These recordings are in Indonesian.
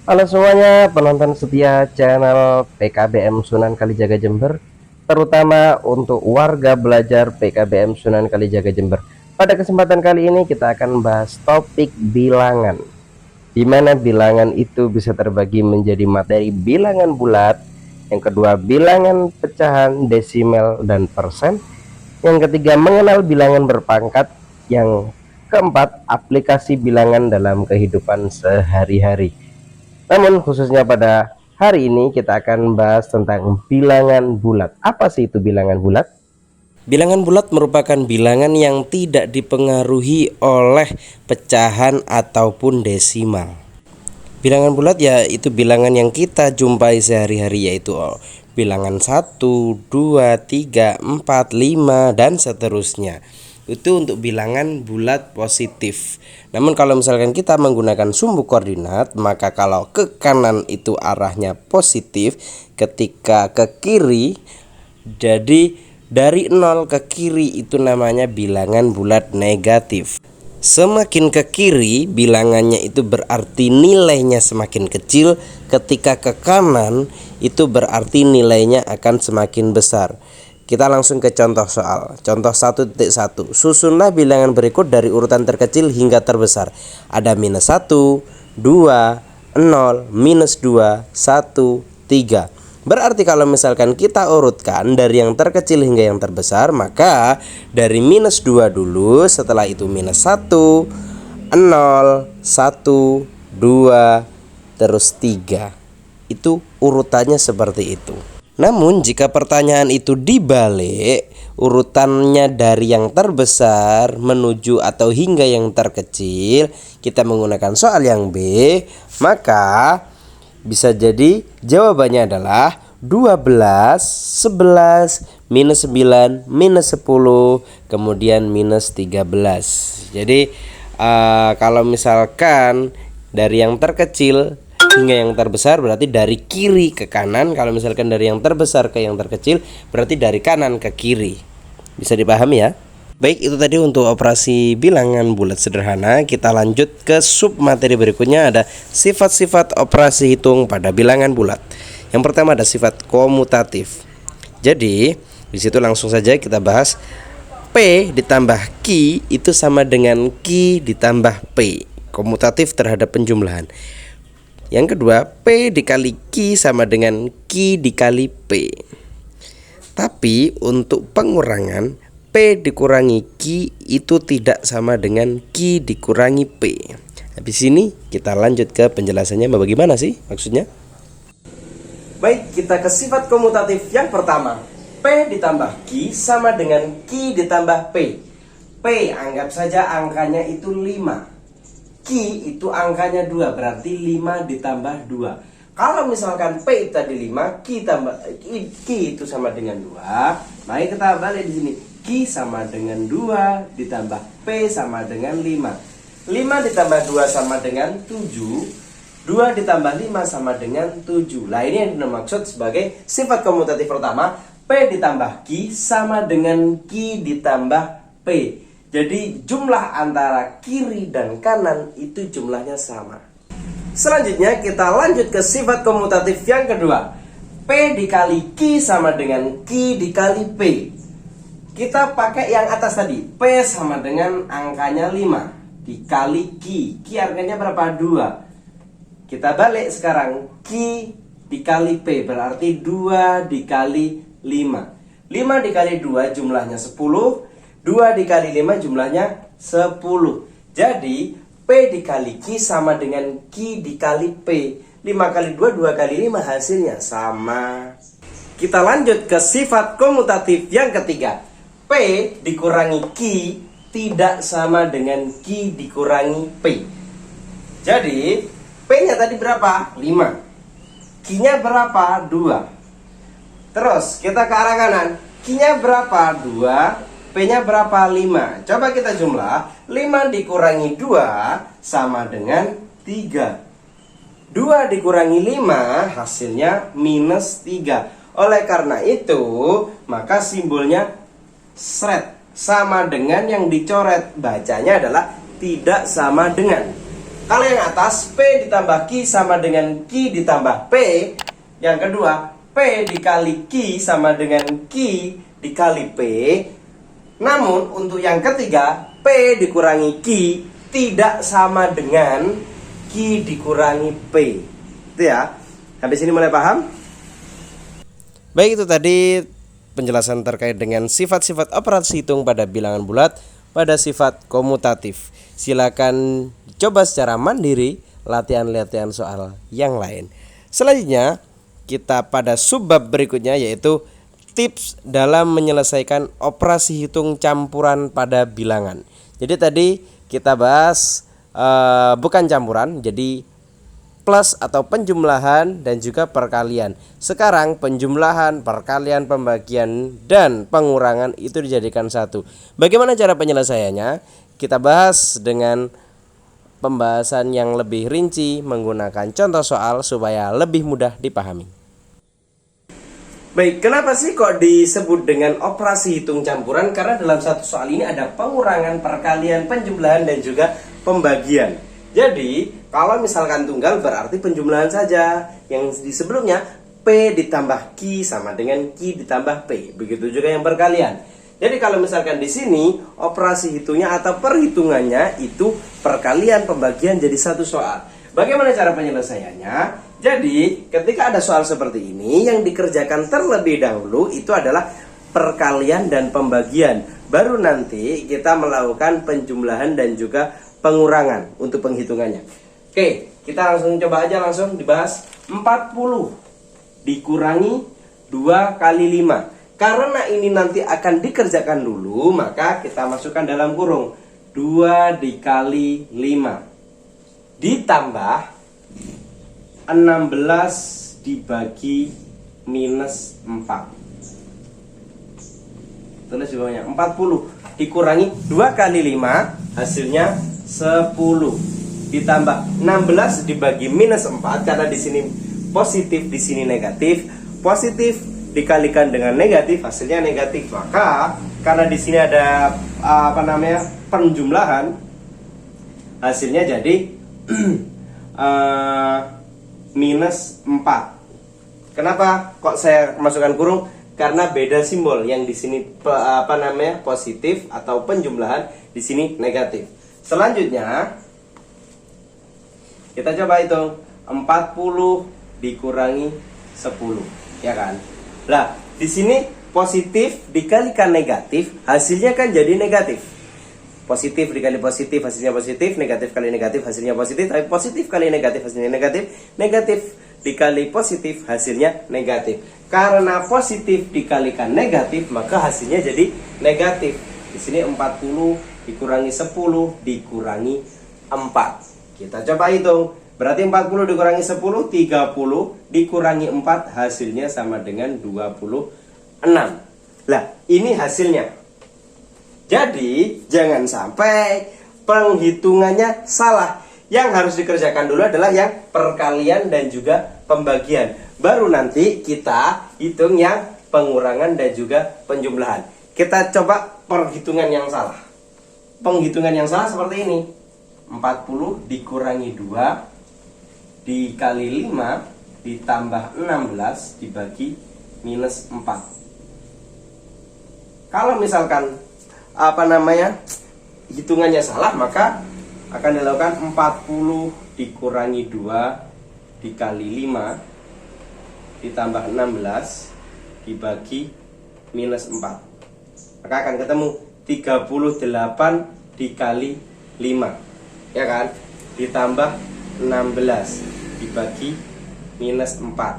Halo semuanya, penonton setia channel PKBM Sunan Kalijaga Jember, terutama untuk warga belajar PKBM Sunan Kalijaga Jember. Pada kesempatan kali ini kita akan bahas topik bilangan, di mana bilangan itu bisa terbagi menjadi materi bilangan bulat, yang kedua bilangan pecahan, desimal, dan persen, yang ketiga mengenal bilangan berpangkat, yang keempat aplikasi bilangan dalam kehidupan sehari-hari. Namun khususnya pada hari ini kita akan bahas tentang bilangan bulat. Apa sih itu bilangan bulat? Bilangan bulat merupakan bilangan yang tidak dipengaruhi oleh pecahan ataupun desimal. Bilangan bulat ya itu bilangan yang kita jumpai sehari-hari, yaitu bilangan 1, 2, 3, 4, 5 dan seterusnya. Itu untuk bilangan bulat positif. Namun kalau misalkan kita menggunakan sumbu koordinat, maka kalau ke kanan itu arahnya positif, ketika ke kiri, jadi dari 0 ke kiri itu namanya bilangan bulat negatif. Semakin ke kiri bilangannya itu berarti nilainya semakin kecil, ketika ke kanan itu berarti nilainya akan semakin besar. Kita langsung ke contoh soal. Contoh 1.1. Susunlah bilangan berikut dari urutan terkecil hingga terbesar. Ada minus 1, 2, 0, minus 2, 1, 3. Berarti kalau misalkan kita urutkan dari yang terkecil hingga yang terbesar, maka dari minus 2 dulu, setelah itu minus 1, 0, 1, 2, terus 3. Itu urutannya seperti itu. Namun jika pertanyaan itu dibalik, urutannya dari yang terbesar menuju atau hingga yang terkecil, kita menggunakan soal yang B, maka bisa jadi jawabannya adalah 12, 11, minus 9, minus 10, kemudian minus 13. Jadi kalau misalkan dari yang terkecil hingga yang terbesar berarti dari kiri ke kanan. Kalau misalkan dari yang terbesar ke yang terkecil berarti dari kanan ke kiri. Bisa dipahami ya? Baik, itu tadi untuk operasi bilangan bulat sederhana. Kita lanjut ke sub materi berikutnya, ada sifat-sifat operasi hitung pada bilangan bulat. Yang pertama ada sifat komutatif. Jadi di situ langsung saja kita bahas P ditambah Q itu sama dengan Q ditambah P. Komutatif terhadap penjumlahan. Yang kedua, P dikali Q sama dengan Q dikali P. Tapi untuk pengurangan, P dikurangi Q itu tidak sama dengan Q dikurangi P. Habis ini kita lanjut ke penjelasannya. Bagaimana sih maksudnya? Baik, kita ke sifat komutatif yang pertama. P ditambah Q sama dengan Q ditambah P. P anggap saja angkanya itu 5. Q itu angkanya 2, berarti 5 ditambah 2. Kalau misalkan P tadi 5, Q itu sama dengan 2, maka kita balik di sini. Q sama dengan 2 ditambah P sama dengan 5. 5 ditambah 2 sama dengan 7. 2 ditambah 5 sama dengan 7. Nah, ini yang dimaksud sebagai sifat komutatif pertama. P ditambah Q sama dengan Q ditambah P. Jadi jumlah antara kiri dan kanan itu jumlahnya sama. Selanjutnya kita lanjut ke sifat komutatif yang kedua. P dikali Q sama dengan Q dikali P. Kita pakai yang atas tadi. P sama dengan angkanya 5 dikali Q. Q angkanya berapa? 2. Kita balik sekarang. Q dikali P berarti 2 dikali 5. 5 dikali 2 jumlahnya 10. 2 dikali 5 jumlahnya 10. Jadi P dikali Q sama dengan Q dikali P. 5 kali 2, 2 kali 5 hasilnya sama. Kita lanjut ke sifat komutatif yang ketiga. P dikurangi Q tidak sama dengan Q dikurangi P. Jadi P nya tadi berapa? 5. Q nya berapa? 2. Terus kita ke arah kanan. Q nya berapa? 2. P nya berapa? 5. Coba kita jumlah. 5 dikurangi 2 sama dengan 3. 2 dikurangi 5 hasilnya minus 3. Oleh karena itu, maka simbolnya seret sama dengan yang dicoret. Bacanya adalah tidak sama dengan. Kalau yang atas P ditambah Q sama dengan Q ditambah P. Yang kedua P dikali Q sama dengan Q dikali P. Namun untuk yang ketiga P dikurangi Q tidak sama dengan Q dikurangi P. Itu ya. Habis ini mulai paham? Baik, itu tadi penjelasan terkait dengan sifat-sifat operasi hitung pada bilangan bulat pada sifat komutatif. Silakan coba secara mandiri latihan-latihan soal yang lain. Selanjutnya kita pada subbab berikutnya, yaitu tips dalam menyelesaikan operasi hitung campuran pada bilangan. Jadi tadi kita bahas bukan campuran, jadi plus atau penjumlahan dan juga perkalian. Sekarang penjumlahan, perkalian, pembagian, dan pengurangan itu dijadikan satu. Bagaimana cara penyelesaiannya? Kita bahas dengan pembahasan yang lebih rinci menggunakan contoh soal supaya lebih mudah dipahami. Baik, kenapa sih kok disebut dengan operasi hitung campuran? Karena dalam satu soal ini ada pengurangan, perkalian, penjumlahan, dan juga pembagian. Jadi, kalau misalkan tunggal berarti penjumlahan saja. Yang di sebelumnya P ditambah Q sama dengan Q ditambah P. Begitu juga yang perkalian. Jadi kalau misalkan di sini operasi hitungnya atau perhitungannya itu perkalian, pembagian jadi satu soal. Bagaimana cara penyelesaiannya? Jadi, ketika ada soal seperti ini, yang dikerjakan terlebih dahulu itu adalah perkalian dan pembagian. Baru nanti kita melakukan penjumlahan dan juga pengurangan untuk penghitungannya. Oke, kita langsung coba aja, langsung dibahas. 40 dikurangi 2 kali 5. Karena ini nanti akan dikerjakan dulu, maka kita masukkan dalam kurung 2 dikali 5 ditambah 16 dibagi minus 4. Tulis di bawahnya 40 dikurangi 2 kali 5 hasilnya 10 ditambah 16 dibagi minus 4, karena di sini positif, di sini negatif. Positif dikalikan dengan negatif hasilnya negatif. Maka karena di sini ada penjumlahan, hasilnya jadi minus 4. Kenapa kok saya masukkan kurung? Karena beda simbol, yang di sini positif atau penjumlahan, di sini negatif. Selanjutnya kita coba hitung 40 dikurangi 10, ya kan? Nah, di sini positif dikalikan negatif, hasilnya kan jadi negatif. Positif dikali positif hasilnya positif, negatif kali negatif hasilnya positif, tapi positif kali negatif hasilnya negatif, negatif dikali positif hasilnya negatif. Karena positif dikalikan negatif, maka hasilnya jadi negatif. Di sini 40 dikurangi 10 dikurangi 4. Kita coba hitung. Berarti 40 dikurangi 10, 30 dikurangi 4 hasilnya sama dengan 26. Lah, ini hasilnya. Jadi, jangan sampai penghitungannya salah. Yang harus dikerjakan dulu adalah yang perkalian dan juga pembagian. Baru nanti kita hitung yang pengurangan dan juga penjumlahan. Kita coba perhitungan yang salah. Penghitungan yang salah seperti ini. 40 dikurangi 2 dikali 5 ditambah 16 dibagi minus 4. Kalau misalkan hitungannya salah, maka akan dilakukan 40 dikurangi 2 dikali 5 ditambah 16 dibagi minus 4. Maka akan ketemu 38 dikali 5, ya kan? Ditambah 16 dibagi minus 4.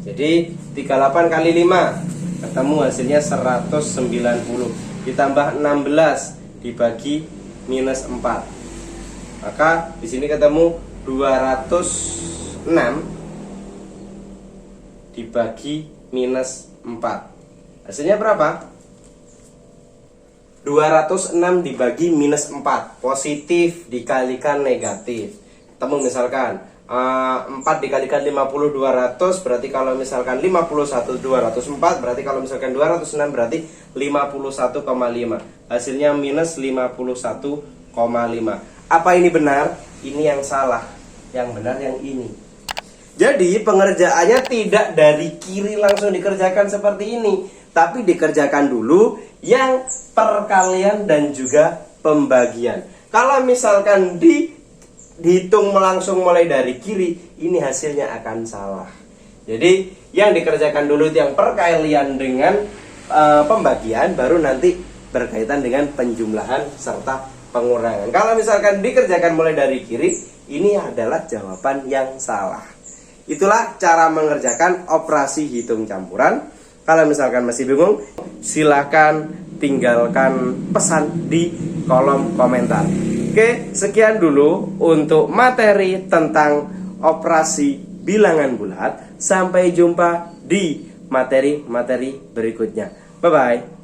Jadi 38 kali 5 ketemu hasilnya 190 ditambah 16 dibagi minus 4. Maka di sini ketemu 206 dibagi minus 4. Hasilnya berapa? 206 dibagi minus 4. Positif dikalikan negatif. Ketemu misalkan 4 dikalikan 50 200, berarti kalau misalkan 51 204, berarti kalau misalkan 206 berarti 51,5. Hasilnya minus 51,5. Apa ini benar? Ini yang salah. Yang benar yang ini. Jadi pengerjaannya tidak dari kiri langsung dikerjakan seperti ini, tapi dikerjakan dulu yang perkalian dan juga pembagian. Kalau misalkan dihitung langsung mulai dari kiri, ini hasilnya akan salah. Jadi yang dikerjakan dulu itu yang perkalian dengan pembagian, baru nanti berkaitan dengan penjumlahan serta pengurangan. Kalau misalkan dikerjakan mulai dari kiri, ini adalah jawaban yang salah. Itulah cara mengerjakan operasi hitung campuran. Kalau misalkan masih bingung, silahkan tinggalkan pesan di kolom komentar. Oke, sekian dulu untuk materi tentang operasi bilangan bulat. Sampai jumpa di materi-materi berikutnya. Bye-bye.